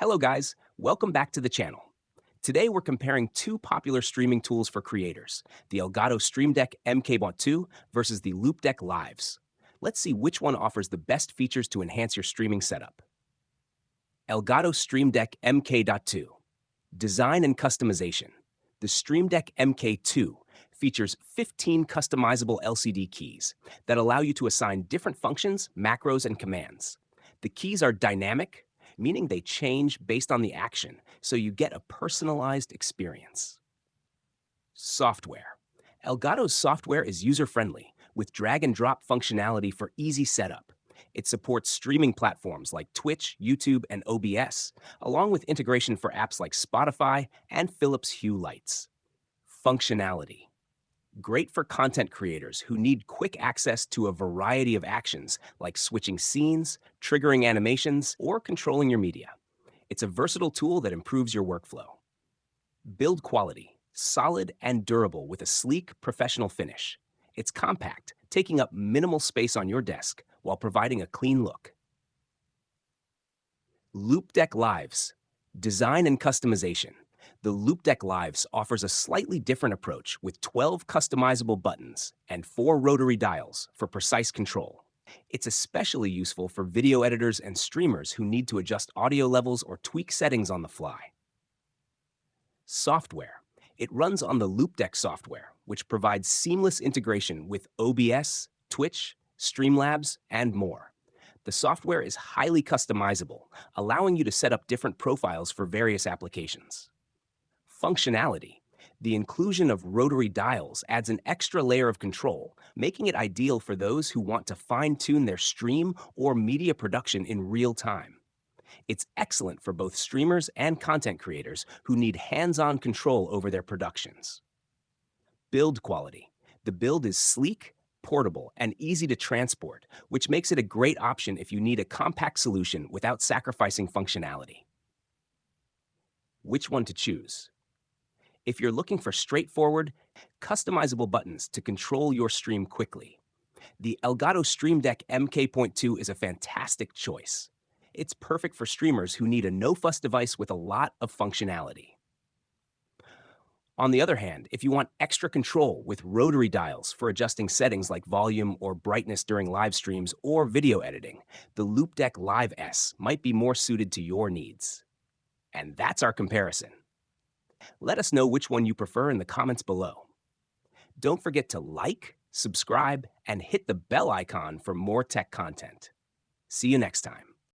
Hello guys, welcome back to the channel. Today we're comparing two popular streaming tools for creators, the Elgato Stream Deck MK.2 versus the Loupedeck Lives. Let's see which one offers the best features to enhance your streaming setup. Elgato Stream Deck MK.2. Design and customization. The Stream Deck MK2 features 15 customizable LCD keys that allow you to assign different functions, macros, and commands. The keys are dynamic, meaning they change based on the action, so you get a personalized experience. Software. Elgato's software is user-friendly, with drag-and-drop functionality for easy setup. It supports streaming platforms like Twitch, YouTube, and OBS, along with integration for apps like Spotify and Philips Hue lights. Functionality. Great for content creators who need quick access to a variety of actions like switching scenes, triggering animations, or controlling your media. It's a versatile tool that improves your workflow. Build quality. Solid and durable with a sleek, professional finish. It's compact, taking up minimal space on your desk while providing a clean look. Loupedeck Lives. Design and customization. The Loupedeck Lives offers a slightly different approach with 12 customizable buttons and 4 rotary dials for precise control. It's especially useful for video editors and streamers who need to adjust audio levels or tweak settings on the fly. Software. It runs on the Loupedeck software, which provides seamless integration with OBS, Twitch, Streamlabs, and more. The software is highly customizable, allowing you to set up different profiles for various applications. Functionality. The inclusion of rotary dials adds an extra layer of control, making it ideal for those who want to fine-tune their stream or media production in real time. It's excellent for both streamers and content creators who need hands-on control over their productions. Build quality. The build is sleek, portable, and easy to transport, which makes it a great option if you need a compact solution without sacrificing functionality. Which one to choose? If you're looking for straightforward, customizable buttons to control your stream quickly, the Elgato Stream Deck MK.2 is a fantastic choice. It's perfect for streamers who need a no-fuss device with a lot of functionality. On the other hand, if you want extra control with rotary dials for adjusting settings like volume or brightness during live streams or video editing, the Loupedeck Live S might be more suited to your needs. And that's our comparison. Let us know which one you prefer in the comments below. Don't forget to like, subscribe, and hit the bell icon for more tech content. See you next time.